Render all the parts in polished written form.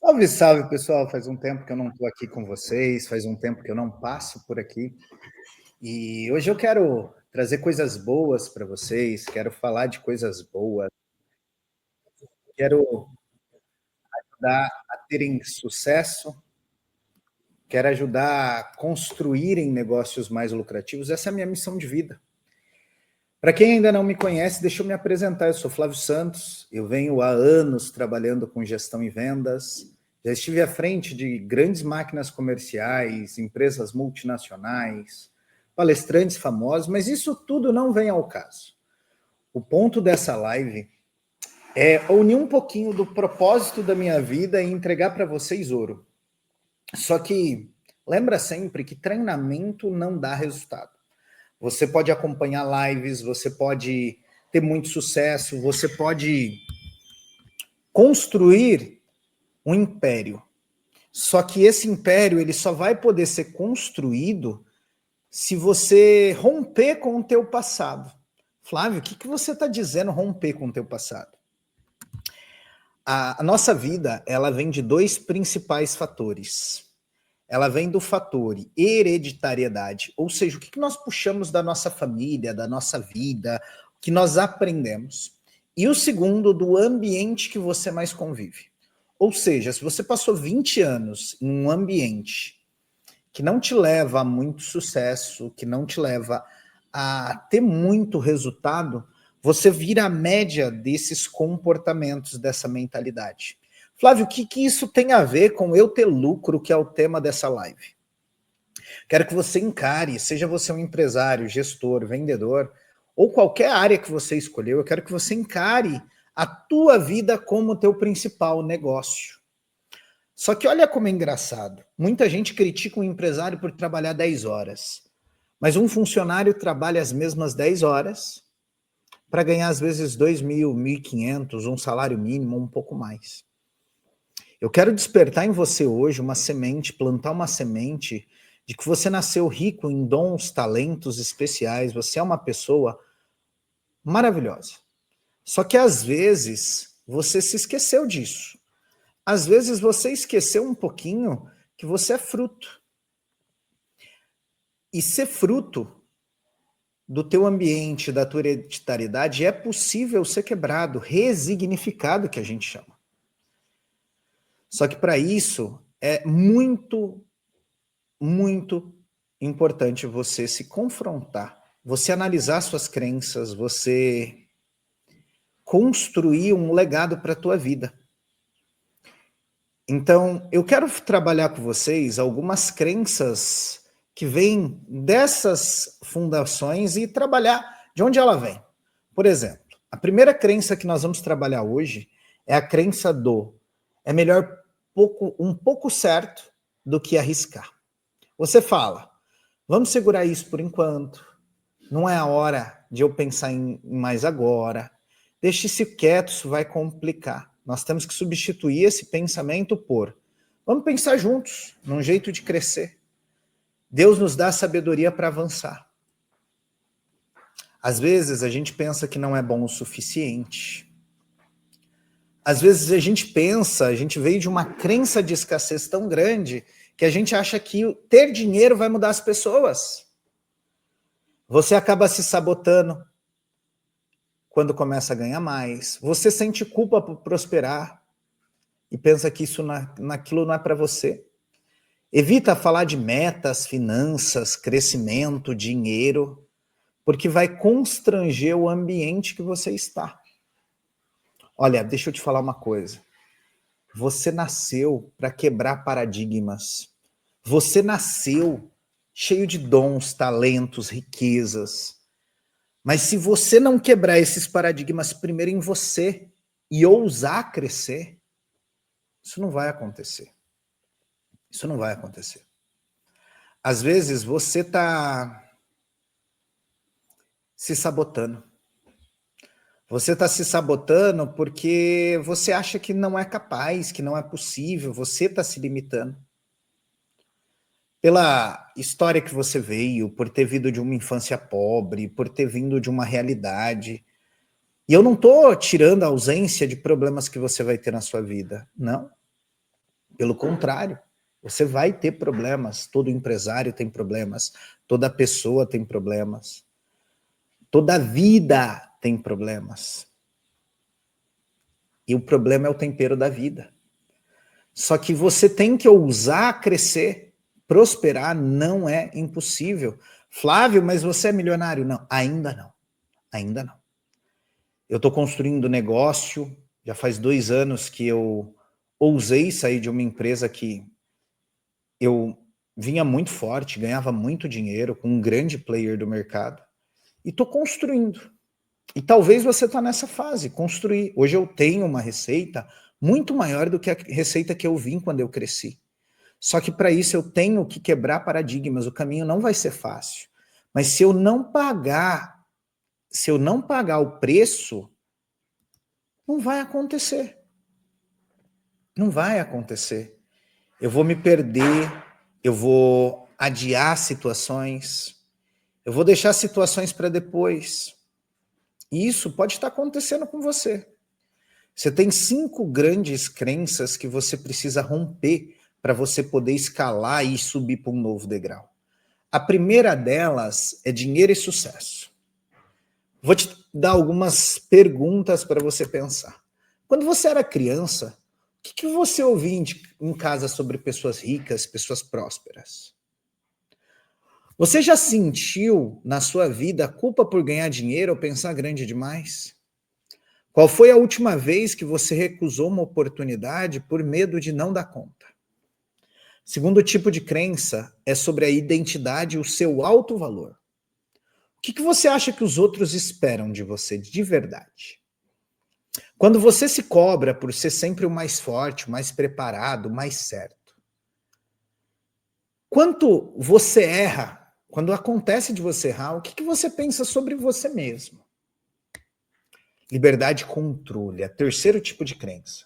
Salve, salve, pessoal. Faz um tempo que eu não estou aqui com vocês, faz um tempo que eu não passo por aqui. E hoje eu quero trazer coisas boas para vocês, quero falar de coisas boas, quero ajudar a terem sucesso, quero ajudar a construírem negócios mais lucrativos. Essa é a minha missão de vida. Para quem ainda não me conhece, deixa eu me apresentar. Eu sou Flávio Santos, eu venho há anos trabalhando com gestão e vendas, já estive à frente de grandes máquinas comerciais, empresas multinacionais, palestrantes famosos, mas isso tudo não vem ao caso. O ponto dessa live é unir um pouquinho do propósito da minha vida e entregar para vocês ouro. Só que lembra sempre que treinamento não dá resultado. Você pode acompanhar lives, você pode ter muito sucesso, você pode construir um império. Só que esse império ele só vai poder ser construído se você romper com o teu passado. Flávio, o que você está dizendo romper com o teu passado? A nossa vida ela vem de dois principais fatores. Ela vem do fator hereditariedade, ou seja, o que nós puxamos da nossa família, da nossa vida, o que nós aprendemos. E o segundo, do ambiente que você mais convive. Ou seja, se você passou 20 anos em um ambiente que não te leva a muito sucesso, que não te leva a ter muito resultado, você vira a média desses comportamentos, dessa mentalidade. Flávio, o que isso tem a ver com eu ter lucro, que é o tema dessa live? Quero que você encare, seja você um empresário, gestor, vendedor, ou qualquer área que você escolheu, eu quero que você encare a tua vida como teu principal negócio. Só que olha como é engraçado. Muita gente critica um empresário por trabalhar 10 horas, mas um funcionário trabalha as mesmas 10 horas para ganhar às vezes 2.000, 1.500, um salário mínimo, um pouco mais. Eu quero despertar em você hoje uma semente, plantar uma semente de que você nasceu rico em dons, talentos especiais, você é uma pessoa maravilhosa. Só que às vezes você se esqueceu disso. Às vezes você esqueceu um pouquinho que você é fruto. E ser fruto do teu ambiente, da tua hereditariedade, é possível ser quebrado, resignificado, que a gente chama. Só que para isso é muito, muito importante você se confrontar, você analisar suas crenças, você construir um legado para a tua vida. Então, eu quero trabalhar com vocês algumas crenças que vêm dessas fundações e trabalhar de onde ela vem. Por exemplo, a primeira crença que nós vamos trabalhar hoje é a crença do é melhor um pouco certo do que arriscar. Você fala, vamos segurar isso por enquanto, não é a hora de eu pensar em mais agora, deixe isso quieto, isso vai complicar. Nós temos que substituir esse pensamento por vamos pensar juntos, num jeito de crescer. Deus nos dá sabedoria para avançar. Às vezes a gente pensa que não é bom o suficiente. Às vezes a gente veio de uma crença de escassez tão grande que a gente acha que ter dinheiro vai mudar as pessoas. Você acaba se sabotando quando começa a ganhar mais. Você sente culpa por prosperar e pensa que isso naquilo não é para você. Evita falar de metas, finanças, crescimento, dinheiro, porque vai constranger o ambiente que você está. Olha, deixa eu te falar uma coisa. Você nasceu para quebrar paradigmas. Você nasceu cheio de dons, talentos, riquezas. Mas se você não quebrar esses paradigmas primeiro em você e ousar crescer, isso não vai acontecer. Isso não vai acontecer. Às vezes você está se sabotando. Você está se sabotando porque você acha que não é capaz, que não é possível, você está se limitando. Pela história que você veio, por ter vindo de uma infância pobre, por ter vindo de uma realidade. E eu não estou tirando a ausência de problemas que você vai ter na sua vida, não. Pelo contrário, você vai ter problemas. Todo empresário tem problemas, toda pessoa tem problemas, toda vida tem problemas. E o problema é o tempero da vida. Só que você tem que ousar crescer. Prosperar não é impossível. Flávio, mas você é milionário? Não, ainda não. Ainda não. Eu estou construindo negócio, já faz 2 anos que eu ousei sair de uma empresa que eu vinha muito forte, ganhava muito dinheiro, com um grande player do mercado, e estou construindo. E talvez você está nessa fase, construir. Hoje eu tenho uma receita muito maior do que a receita que eu vim quando eu cresci. Só que para isso eu tenho que quebrar paradigmas, o caminho não vai ser fácil. Mas se eu não pagar o preço, não vai acontecer. Não vai acontecer. Eu vou me perder, eu vou adiar situações, eu vou deixar situações para depois. E isso pode estar acontecendo com você. Você tem 5 grandes crenças que você precisa romper para você poder escalar e subir para um novo degrau. A primeira delas é dinheiro e sucesso. Vou te dar algumas perguntas para você pensar. Quando você era criança, o que você ouvia em casa sobre pessoas ricas, pessoas prósperas? Você já sentiu na sua vida a culpa por ganhar dinheiro ou pensar grande demais? Qual foi a última vez que você recusou uma oportunidade por medo de não dar conta? Segundo tipo de crença é sobre a identidade e o seu alto valor. O que você acha que os outros esperam de você de verdade? Quando você se cobra por ser sempre o mais forte, o mais preparado, o mais certo. Quando você erra, quando acontece de você errar, o que você pensa sobre você mesmo? Liberdade e controle, é o terceiro tipo de crença.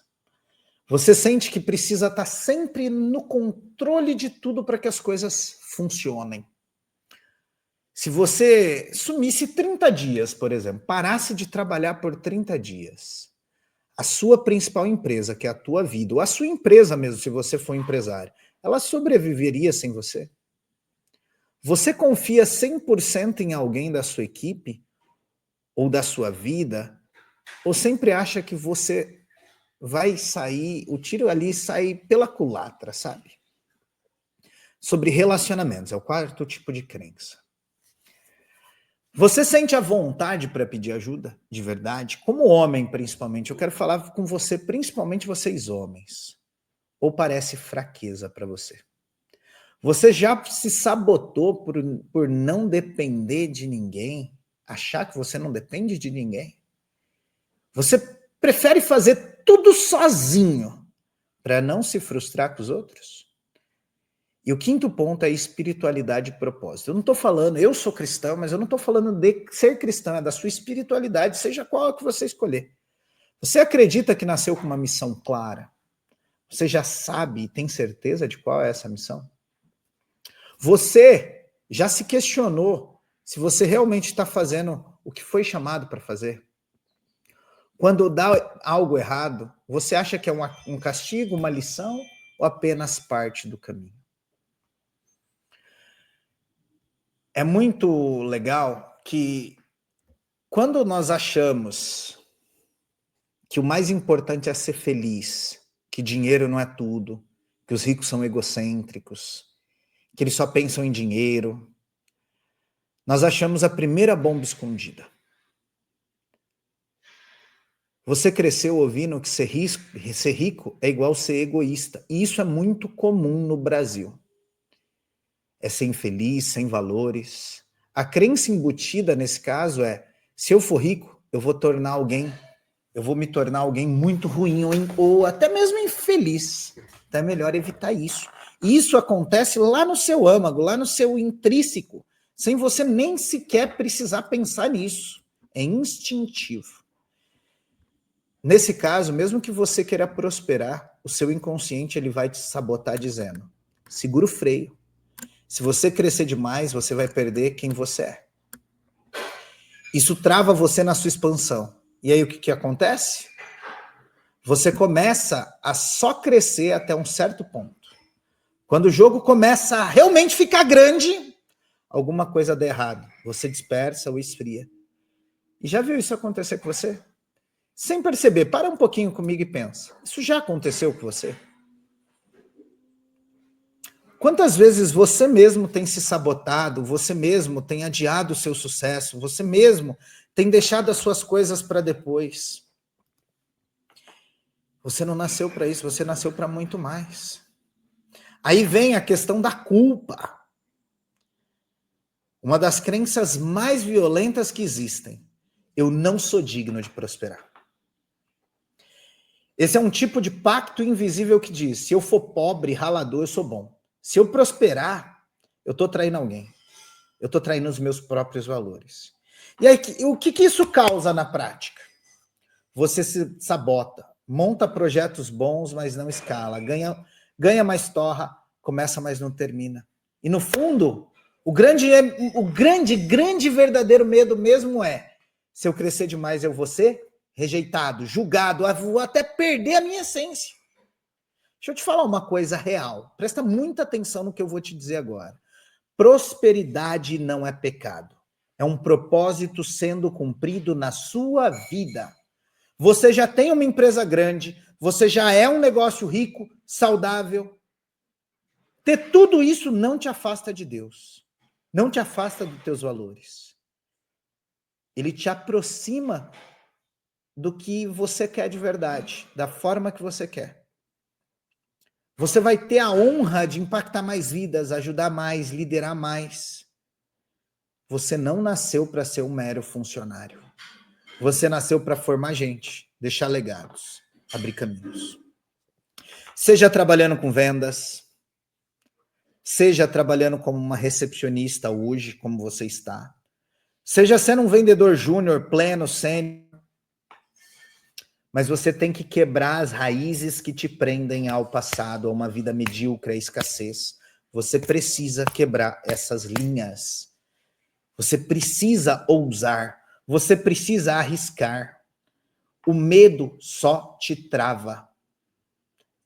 Você sente que precisa estar sempre no controle de tudo para que as coisas funcionem. Se você sumisse 30 dias, por exemplo, parasse de trabalhar por 30 dias, a sua principal empresa, que é a tua vida, ou a sua empresa mesmo, se você for empresário, ela sobreviveria sem você? Você confia 100% em alguém da sua equipe, ou da sua vida, ou sempre acha que você vai sair, o tiro ali sai pela culatra, sabe? Sobre relacionamentos, é o quarto tipo de crença. Você sente a vontade para pedir ajuda, de verdade? Como homem, principalmente. Eu quero falar com você, principalmente vocês homens. Ou parece fraqueza para você? Você já se sabotou por não depender de ninguém? Achar que você não depende de ninguém? Você prefere fazer tudo sozinho para não se frustrar com os outros? E o quinto ponto é espiritualidade e propósito. Eu não estou falando, eu sou cristão, mas eu não estou falando de ser cristão, é da sua espiritualidade, seja qual que você escolher. Você acredita que nasceu com uma missão clara? Você já sabe e tem certeza de qual é essa missão? Você já se questionou se você realmente está fazendo o que foi chamado para fazer? Quando dá algo errado, você acha que é um castigo, uma lição ou apenas parte do caminho? É muito legal que quando nós achamos que o mais importante é ser feliz, que dinheiro não é tudo, que os ricos são egocêntricos, que eles só pensam em dinheiro, nós achamos a primeira bomba escondida. Você cresceu ouvindo que ser rico é igual ser egoísta. E isso é muito comum no Brasil. É ser infeliz, sem valores. A crença embutida nesse caso é: se eu for rico, eu vou me tornar alguém muito ruim ou até mesmo infeliz. Então é melhor evitar isso. E isso acontece lá no seu âmago, lá no seu intrínseco, sem você nem sequer precisar pensar nisso. É instintivo. Nesse caso, mesmo que você queira prosperar, o seu inconsciente ele vai te sabotar dizendo: segura o freio. Se você crescer demais, você vai perder quem você é. Isso trava você na sua expansão. E aí o que acontece? você começa a só crescer até um certo ponto. Quando o jogo começa a realmente ficar grande, alguma coisa dá errado. Você dispersa ou esfria. E já viu isso acontecer com você? Sem perceber, para um pouquinho comigo e pensa. Isso já aconteceu com você? Quantas vezes você mesmo tem se sabotado, você mesmo tem adiado o seu sucesso, você mesmo tem deixado as suas coisas para depois? Você não nasceu para isso, você nasceu para muito mais. Aí vem a questão da culpa. Uma das crenças mais violentas que existem. Eu não sou digno de prosperar. Esse é um tipo de pacto invisível que diz, se eu for pobre, ralador, eu sou bom. Se eu prosperar, eu estou traindo alguém. Eu estou traindo os meus próprios valores. E aí, o que isso causa na prática? Você se sabota, monta projetos bons, mas não escala. Ganha mais torra, começa, mas não termina. E no fundo, o grande verdadeiro medo mesmo é, se eu crescer demais, eu vou ser rejeitado, julgado, vou até perder a minha essência. Deixa eu te falar uma coisa real. Presta muita atenção no que eu vou te dizer agora. Prosperidade não é pecado. É um propósito sendo cumprido na sua vida. Você já tem uma empresa grande, você já é um negócio rico, saudável. Ter tudo isso não te afasta de Deus. Não te afasta dos teus valores. Ele te aproxima do que você quer de verdade, da forma que você quer. Você vai ter a honra de impactar mais vidas, ajudar mais, liderar mais. Você não nasceu para ser um mero funcionário. Você nasceu para formar gente, deixar legados, abrir caminhos. Seja trabalhando com vendas, seja trabalhando como uma recepcionista hoje, como você está, seja sendo um vendedor júnior, pleno, sênior, mas você tem que quebrar as raízes que te prendem ao passado, a uma vida medíocre, à escassez. Você precisa quebrar essas linhas. Você precisa ousar. Você precisa arriscar. O medo só te trava.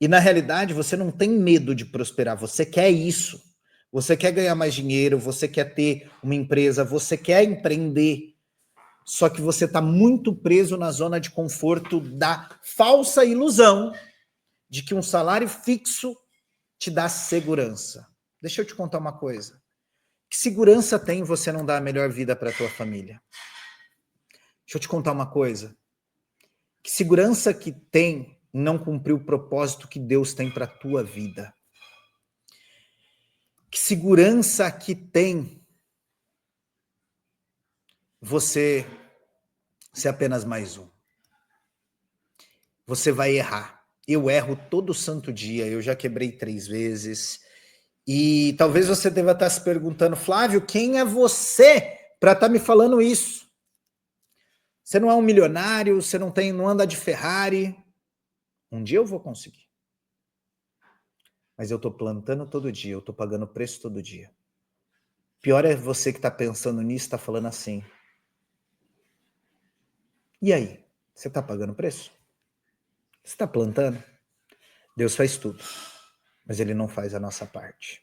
E na realidade, você não tem medo de prosperar. Você quer isso. Você quer ganhar mais dinheiro, você quer ter uma empresa, você quer empreender. Só que você está muito preso na zona de conforto da falsa ilusão de que um salário fixo te dá segurança. Deixa eu te contar uma coisa. Que segurança tem você não dar a melhor vida para a tua família? Deixa eu te contar uma coisa. Que segurança que tem não cumprir o propósito que Deus tem para a tua vida? Que segurança que tem você ser apenas mais um? Você vai errar. Eu erro todo santo dia, eu já quebrei 3 vezes. E talvez você deva estar se perguntando, Flávio, quem é você para estar me falando isso? Você não é um milionário, você não anda de Ferrari. Um dia eu vou conseguir. Mas eu estou plantando todo dia, eu estou pagando preço todo dia. Pior é você que está pensando nisso, está falando assim. E aí? Você está pagando preço? Você está plantando? Deus faz tudo, mas Ele não faz a nossa parte.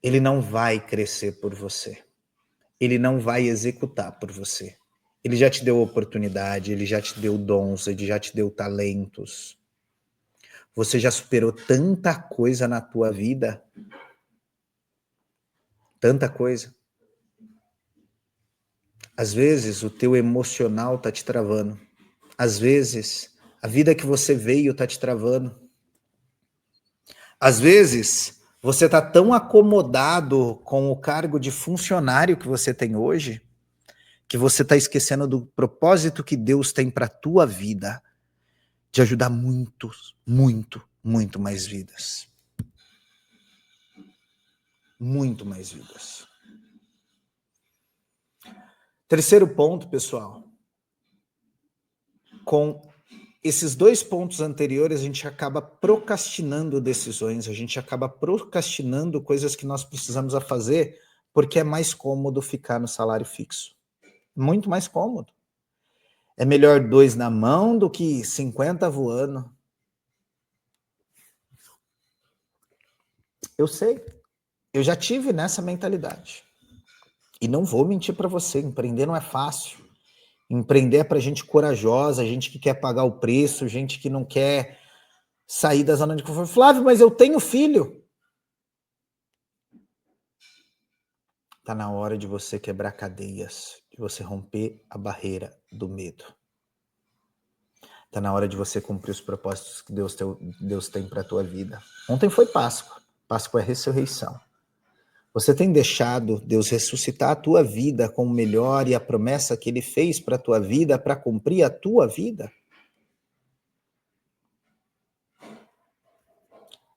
Ele não vai crescer por você. Ele não vai executar por você. Ele já te deu oportunidade, ele já te deu dons, ele já te deu talentos. Você já superou tanta coisa na tua vida. Tanta coisa. Às vezes o teu emocional tá te travando. Às vezes a vida que você veio tá te travando. Às vezes você tá tão acomodado com o cargo de funcionário que você tem hoje, que você tá esquecendo do propósito que Deus tem para tua vida, de ajudar muito mais vidas. Muito mais vidas. Terceiro ponto, pessoal. Com esses 2 pontos anteriores, a gente acaba procrastinando decisões, a gente acaba procrastinando coisas que nós precisamos a fazer, porque é mais cômodo ficar no salário fixo. Muito mais cômodo. É melhor 2 na mão do que 50 voando. Eu sei. Eu já tive nessa mentalidade. E não vou mentir para você, empreender não é fácil. Empreender é para gente corajosa, gente que quer pagar o preço, gente que não quer sair da zona de conforto. Flávio, mas eu tenho filho. Tá na hora de você quebrar cadeias, de você romper a barreira do medo. Tá na hora de você cumprir os propósitos que Deus tem para a tua vida. Ontem foi Páscoa. Páscoa é ressurreição. Você tem deixado Deus ressuscitar a tua vida com o melhor e a promessa que Ele fez para a tua vida, para cumprir a tua vida?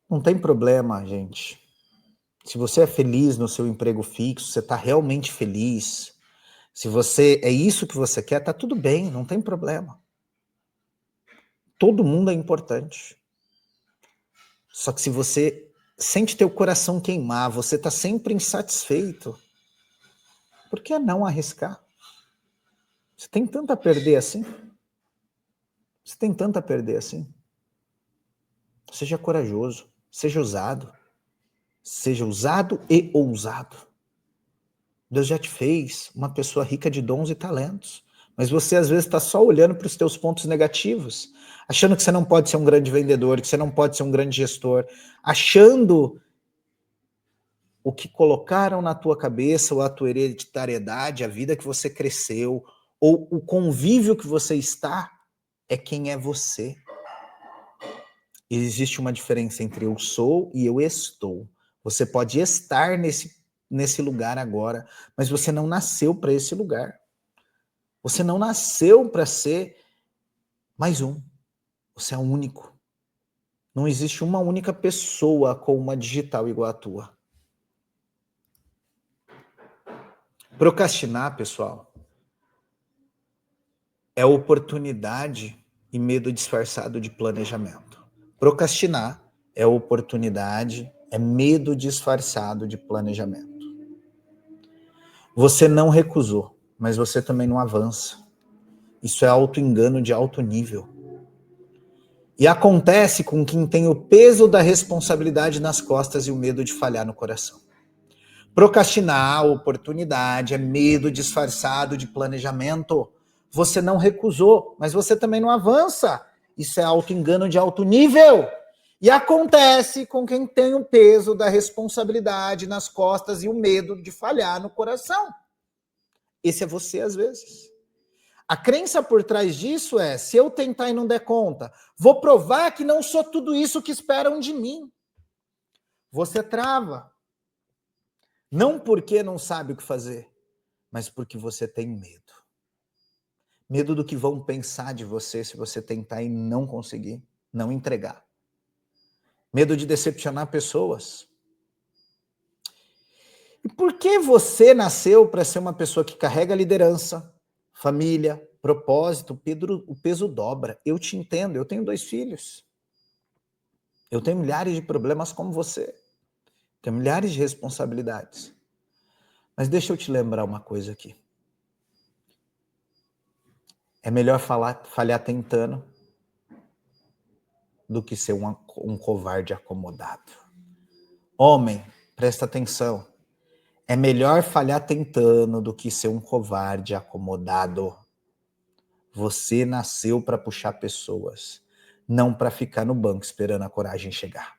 Não tem problema, gente. Se você é feliz no seu emprego fixo, você está realmente feliz, se você é isso que você quer, tá tudo bem, não tem problema. Todo mundo é importante. Só que se você sente teu coração queimar, você está sempre insatisfeito, por que não arriscar? Você tem tanto a perder assim? Você tem tanto a perder assim? Seja corajoso, seja ousado. Seja usado e ousado. Deus já te fez uma pessoa rica de dons e talentos. Mas você às vezes está só olhando para os teus pontos negativos, achando que você não pode ser um grande vendedor, que você não pode ser um grande gestor, achando o que colocaram na tua cabeça, ou a tua hereditariedade, a vida que você cresceu, ou o convívio que você está, é quem é você. Existe uma diferença entre eu sou e eu estou. Você pode estar nesse lugar agora, mas você não nasceu para esse lugar. Você não nasceu para ser mais um. Você é único. Não existe uma única pessoa com uma digital igual a tua. Procrastinar, pessoal, é oportunidade e medo disfarçado de planejamento. Procrastinar é oportunidade, é medo disfarçado de planejamento. Você não recusou, mas você também não avança. Isso é auto-engano de alto nível. E acontece com quem tem o peso da responsabilidade nas costas e o medo de falhar no coração. Procrastinar, oportunidade, é medo disfarçado de planejamento. Você não recusou, mas você também não avança. Isso é auto-engano de alto nível. E acontece com quem tem o peso da responsabilidade nas costas e o medo de falhar no coração. Esse é você às vezes. A crença por trás disso é, se eu tentar e não der conta, vou provar que não sou tudo isso que esperam de mim. Você trava. Não porque não sabe o que fazer, mas porque você tem medo. Medo do que vão pensar de você se você tentar e não conseguir, não entregar. Medo de decepcionar pessoas. E por que você nasceu para ser uma pessoa que carrega liderança, família, propósito? Pedro, o peso dobra. Eu te entendo, eu tenho 2 filhos. Eu tenho milhares de problemas como você. Tenho milhares de responsabilidades. Mas deixa eu te lembrar uma coisa aqui. É melhor falhar tentando do que ser um covarde acomodado. Homem, presta atenção. É melhor falhar tentando do que ser um covarde acomodado. Você nasceu para puxar pessoas, não para ficar no banco esperando a coragem chegar.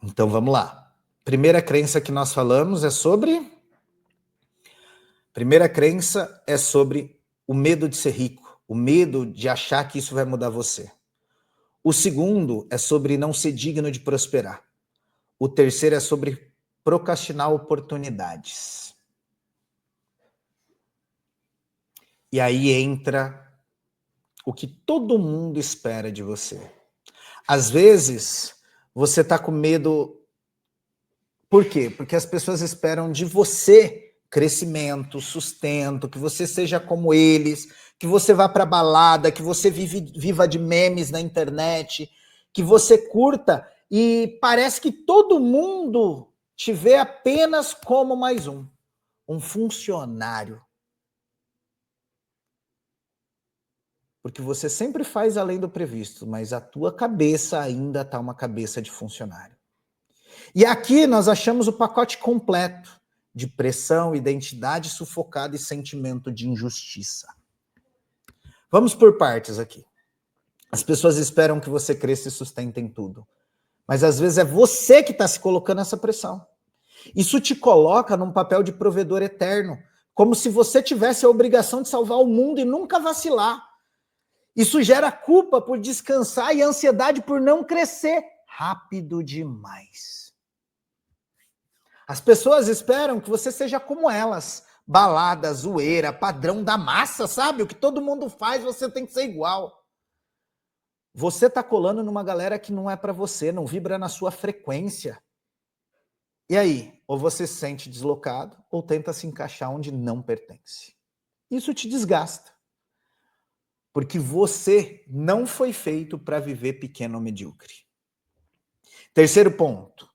Então vamos lá. Primeira crença que nós falamos é sobre... Primeira crença é sobre o medo de ser rico, o medo de achar que isso vai mudar você. O segundo é sobre não ser digno de prosperar. O terceiro é sobre procrastinar oportunidades. E aí entra o que todo mundo espera de você. Às vezes, você está com medo... Por quê? Porque as pessoas esperam de você crescimento, sustento, que você seja como eles, que você vá para balada, que você viva de memes na internet, que você curta, e parece que todo mundo te vê apenas como mais um funcionário. porque você sempre faz além do previsto, mas a tua cabeça ainda está uma cabeça de funcionário. E aqui nós achamos o pacote completo de pressão, identidade sufocada e sentimento de injustiça. Vamos por partes aqui. As pessoas esperam que você cresça e sustente em tudo, mas às vezes é você que está se colocando essa pressão. Isso te coloca num papel de provedor eterno, como se você tivesse a obrigação de salvar o mundo e nunca vacilar. Isso gera culpa por descansar e ansiedade por não crescer rápido demais. As pessoas esperam que você seja como elas, balada, zoeira, padrão da massa, sabe? O que todo mundo faz, você tem que ser igual. Você tá colando numa galera que não é para você, não vibra na sua frequência. E aí, ou você se sente deslocado, ou tenta se encaixar onde não pertence. Isso te desgasta. Porque você não foi feito para viver pequeno ou medíocre. Terceiro ponto.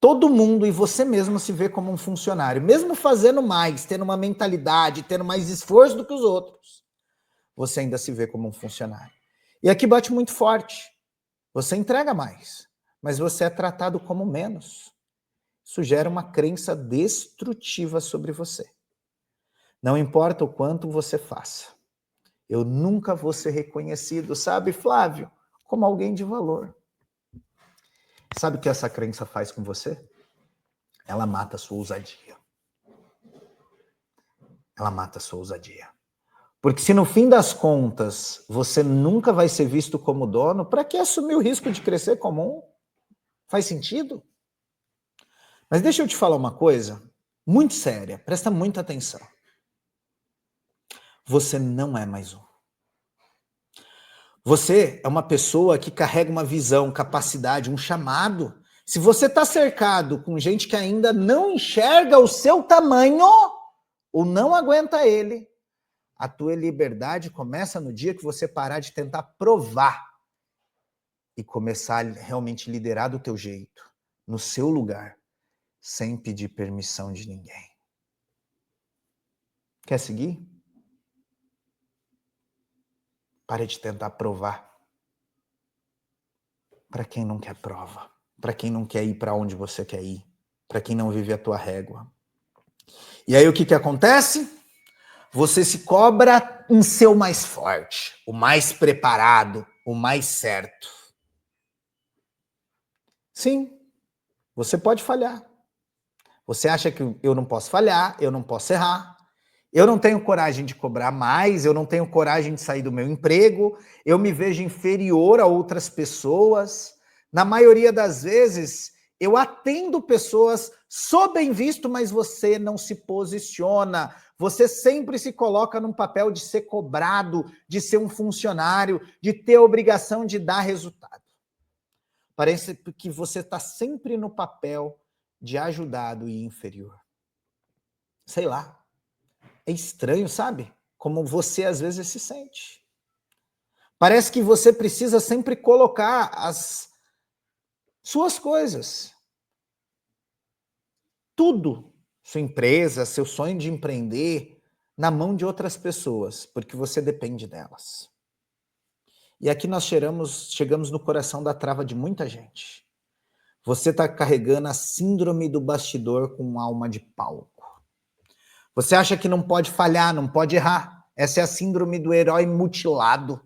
Todo mundo e você mesmo se vê como um funcionário, mesmo fazendo mais, tendo uma mentalidade, tendo mais esforço do que os outros, você ainda se vê como um funcionário. E aqui bate muito forte. Você entrega mais, mas você é tratado como menos. Isso gera uma crença destrutiva sobre você. Não importa o quanto você faça, eu nunca vou ser reconhecido, sabe, Flávio, como alguém de valor. Sabe o que essa crença faz com você? Ela mata a sua ousadia. Ela mata a sua ousadia. Porque se no fim das contas você nunca vai ser visto como dono, para que assumir o risco de crescer como um? Faz sentido? Mas deixa eu te falar uma coisa muito séria, presta muita atenção. Você não é mais um. Você é uma pessoa que carrega uma visão, capacidade, um chamado. Se você está cercado com gente que ainda não enxerga o seu tamanho ou não aguenta ele, a tua liberdade começa no dia que você parar de tentar provar e começar a realmente liderar do teu jeito, no seu lugar, sem pedir permissão de ninguém. Quer seguir? Pare de tentar provar. Para quem não quer prova, para quem não quer ir para onde você quer ir, para quem não vive a tua régua. E aí o que acontece? Você se cobra em ser o mais forte, o mais preparado, o mais certo. Sim, você pode falhar. Você acha que eu não posso falhar, eu não posso errar, eu não tenho coragem de cobrar mais, eu não tenho coragem de sair do meu emprego, eu me vejo inferior a outras pessoas. Na maioria das vezes, eu atendo pessoas, sou bem visto, mas você não se posiciona. Você sempre se coloca num papel de ser cobrado, de ser um funcionário, de ter a obrigação de dar resultado. Parece que você está sempre no papel de ajudado e inferior. Sei lá. É estranho, sabe? Como você às vezes se sente. Parece que você precisa sempre colocar as suas coisas. Tudo. Sua empresa, seu sonho de empreender, na mão de outras pessoas, porque você depende delas. E aqui nós chegamos no coração da trava de muita gente. Você está carregando a síndrome do bastidor com alma de palco. Você acha que não pode falhar, não pode errar. Essa é a síndrome do herói mutilado.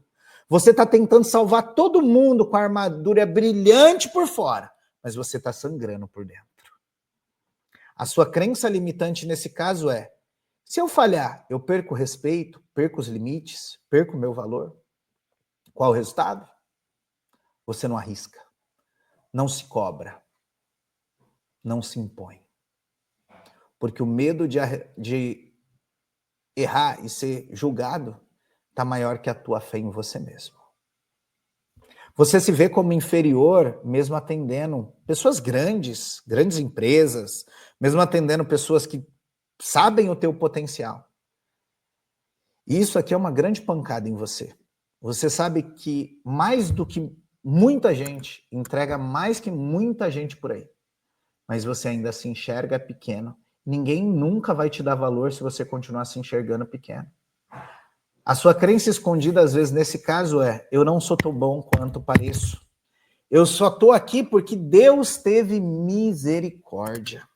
Você está tentando salvar todo mundo com a armadura brilhante por fora, mas você está sangrando por dentro. A sua crença limitante nesse caso é: se eu falhar, eu perco o respeito, perco os limites, perco o meu valor. Qual o resultado? Você não arrisca, não se cobra, não se impõe. Porque o medo de errar e ser julgado está maior que a tua fé em você mesmo. Você se vê como inferior, mesmo atendendo pessoas grandes, grandes empresas, mesmo atendendo pessoas que sabem o teu potencial. E isso aqui é uma grande pancada em você. Você sabe que mais do que muita gente, entrega mais que muita gente por aí. Mas você ainda se enxerga pequeno. Ninguém nunca vai te dar valor se você continuar se enxergando pequeno. A sua crença escondida, às vezes, nesse caso é: eu não sou tão bom quanto pareço. Eu só estou aqui porque Deus teve misericórdia.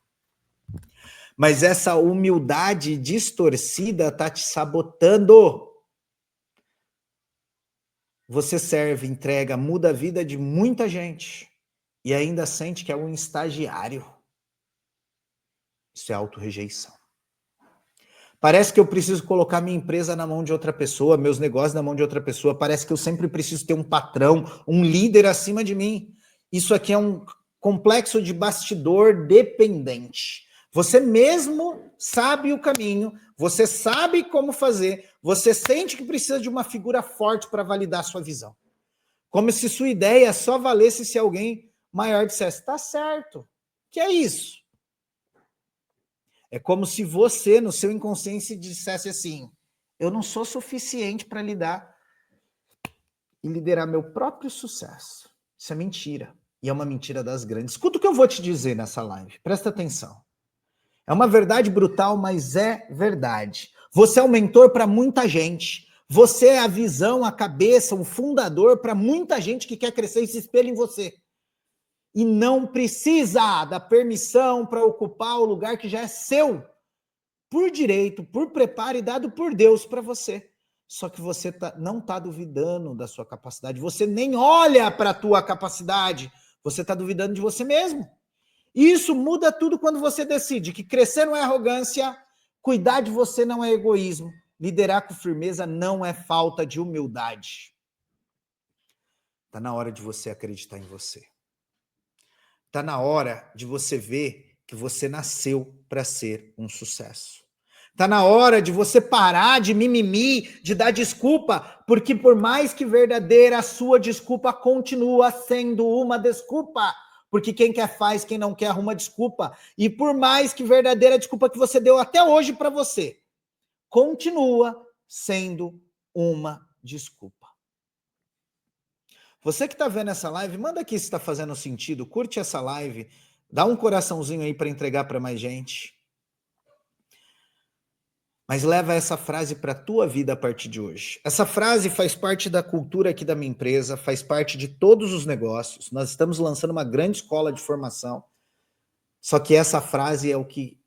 Mas essa humildade distorcida está te sabotando. Você serve, entrega, muda a vida de muita gente e ainda sente que é um estagiário. Isso é autorrejeição. Parece que eu preciso colocar minha empresa na mão de outra pessoa, meus negócios na mão de outra pessoa. Parece que eu sempre preciso ter um patrão, um líder acima de mim. Isso aqui é um complexo de bastidor dependente. Você mesmo sabe o caminho, você sabe como fazer, você sente que precisa de uma figura forte para validar sua visão. Como se sua ideia só valesse se alguém maior dissesse: tá certo, que é isso? É como se você, no seu inconsciente, dissesse assim: eu não sou suficiente para lidar e liderar meu próprio sucesso. Isso é mentira. E é uma mentira das grandes. Escuta o que eu vou te dizer nessa live. Presta atenção. É uma verdade brutal, mas é verdade. Você é um mentor para muita gente. Você é a visão, a cabeça, o fundador para muita gente que quer crescer e se espelha em você. E não precisa da permissão para ocupar o lugar que já é seu, por direito, por preparo e dado por Deus para você. Só que você não está duvidando da sua capacidade. Você nem olha para a tua capacidade. Você está duvidando de você mesmo. Isso muda tudo quando você decide que crescer não é arrogância, cuidar de você não é egoísmo, liderar com firmeza não é falta de humildade. Está na hora de você acreditar em você. Está na hora de você ver que você nasceu para ser um sucesso. Está na hora de você parar de mimimi, de dar desculpa, porque por mais que verdadeira, a sua desculpa continua sendo uma desculpa. Porque quem quer faz, quem não quer arruma desculpa. E por mais que verdadeira desculpa que você deu até hoje para você, continua sendo uma desculpa. Você que está vendo essa live, manda aqui se está fazendo sentido, curte essa live, dá um coraçãozinho aí para entregar para mais gente. Mas leva essa frase para a tua vida a partir de hoje. Essa frase faz parte da cultura aqui da minha empresa, faz parte de todos os negócios. Nós estamos lançando uma grande escola de formação. Só que essa frase é o que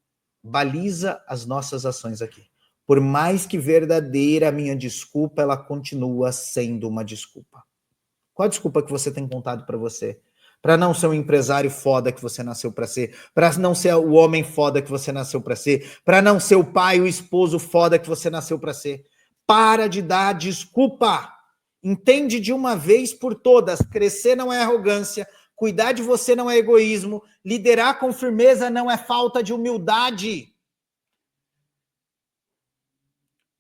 baliza as nossas ações aqui. Por mais que verdadeira a minha desculpa, ela continua sendo uma desculpa. Qual a desculpa que você tem contado para você? Para não ser um empresário foda que você nasceu para ser, para não ser o homem foda que você nasceu para ser, para não ser o pai, o esposo foda que você nasceu para ser. Para de dar desculpa. Entende de uma vez por todas, crescer não é arrogância, cuidar de você não é egoísmo, liderar com firmeza não é falta de humildade.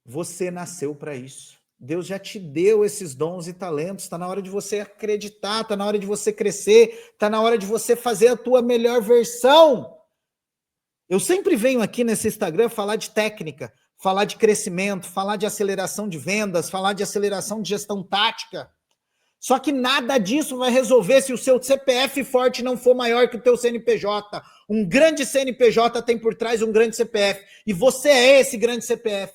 Você nasceu para isso. Deus já te deu esses dons e talentos, está na hora de você acreditar, está na hora de você crescer, está na hora de você fazer a tua melhor versão. Eu sempre venho aqui nesse Instagram falar de técnica, falar de crescimento, falar de aceleração de vendas, falar de aceleração de gestão tática. Só que nada disso vai resolver se o seu CPF forte não for maior que o teu CNPJ. Um grande CNPJ tem por trás um grande CPF, e você é esse grande CPF.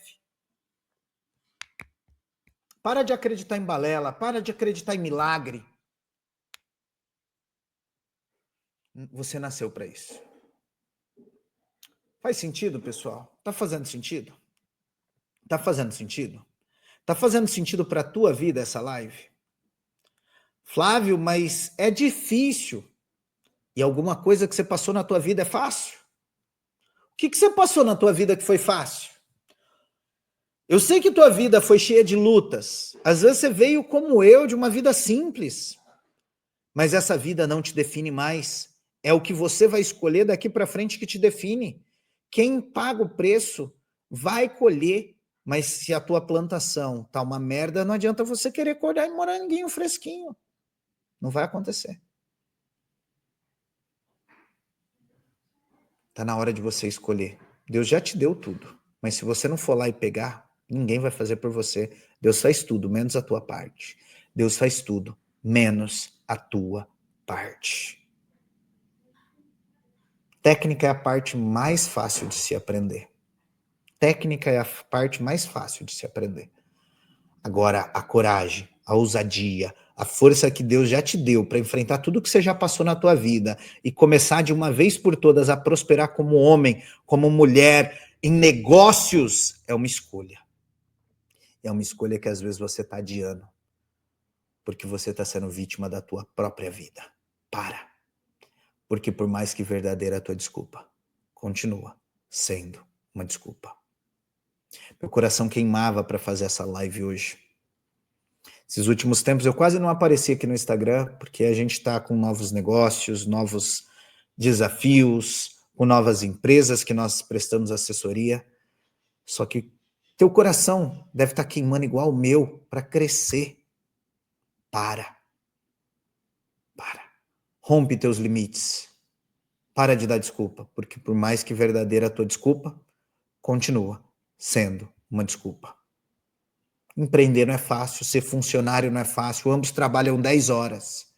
Para de acreditar em balela, para de acreditar em milagre. Você nasceu para isso. Faz sentido, pessoal? Tá fazendo sentido? Tá fazendo sentido? Tá fazendo sentido para a tua vida essa live? Flávio, mas é difícil. E alguma coisa que você passou na tua vida é fácil? O que você passou na tua vida que foi fácil? Eu sei que tua vida foi cheia de lutas. Às vezes você veio como eu, de uma vida simples. Mas essa vida não te define mais. É o que você vai escolher daqui para frente que te define. Quem paga o preço vai colher. Mas se a tua plantação tá uma merda, não adianta você querer colher moranguinho fresquinho. Não vai acontecer. Tá na hora de você escolher. Deus já te deu tudo. Mas se você não for lá e pegar, ninguém vai fazer por você. Deus faz tudo, menos a tua parte. Deus faz tudo, menos a tua parte. Técnica é a parte mais fácil de se aprender. Técnica é a parte mais fácil de se aprender. Agora, a coragem, a ousadia, a força que Deus já te deu para enfrentar tudo que você já passou na tua vida e começar de uma vez por todas a prosperar como homem, como mulher, em negócios, é uma escolha. É uma escolha que às vezes você está adiando, porque você está sendo vítima da tua própria vida. Para. Porque por mais que verdadeira a tua desculpa, continua sendo uma desculpa. Meu coração queimava para fazer essa live hoje. Esses últimos tempos eu quase não apareci aqui no Instagram, porque a gente está com novos negócios, novos desafios, com novas empresas que nós prestamos assessoria. Só que teu coração deve estar queimando igual o meu para crescer. Para. Rompe teus limites. Para de dar desculpa, porque por mais que verdadeira a tua desculpa, continua sendo uma desculpa. Empreender não é fácil, ser funcionário não é fácil, ambos trabalham 10 horas.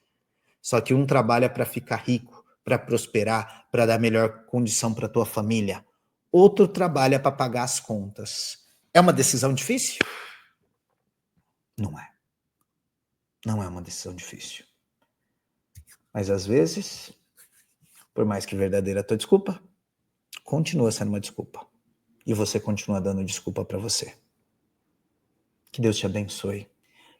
Só que um trabalha para ficar rico, para prosperar, para dar melhor condição para tua família. Outro trabalha para pagar as contas. É uma decisão difícil? Não é. Não é uma decisão difícil. Mas às vezes, por mais que verdadeira a tua desculpa, continua sendo uma desculpa. E você continua dando desculpa para você. Que Deus te abençoe.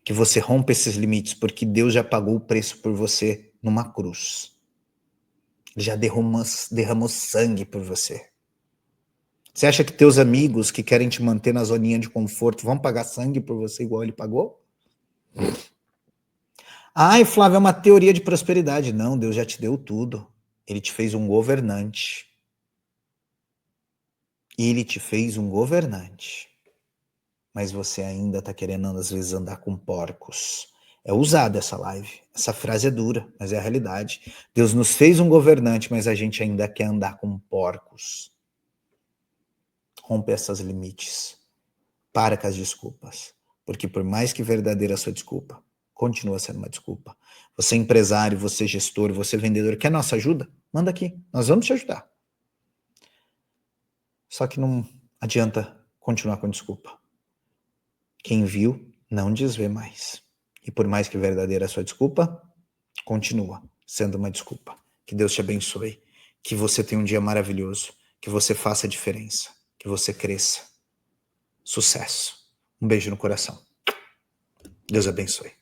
Que você rompa esses limites, porque Deus já pagou o preço por você numa cruz. Ele já derramou sangue por você. Você acha que teus amigos que querem te manter na zoninha de conforto vão pagar sangue por você igual ele pagou? Ai, Flávio, é uma teoria de prosperidade. Não, Deus já te deu tudo. Ele te fez um governante. Ele te fez um governante. Mas você ainda está querendo, às vezes, andar com porcos. É usada essa live. Essa frase é dura, mas é a realidade. Deus nos fez um governante, mas a gente ainda quer andar com porcos. Rompe esses limites. Para com as desculpas. Porque por mais que verdadeira a sua desculpa, continua sendo uma desculpa. Você é empresário, você é gestor, você é vendedor, quer nossa ajuda? Manda aqui, nós vamos te ajudar. Só que não adianta continuar com desculpa. Quem viu, não desvê mais. E por mais que verdadeira a sua desculpa, continua sendo uma desculpa. Que Deus te abençoe. Que você tenha um dia maravilhoso. Que você faça a diferença. Que você cresça. Sucesso. Um beijo no coração. Deus abençoe.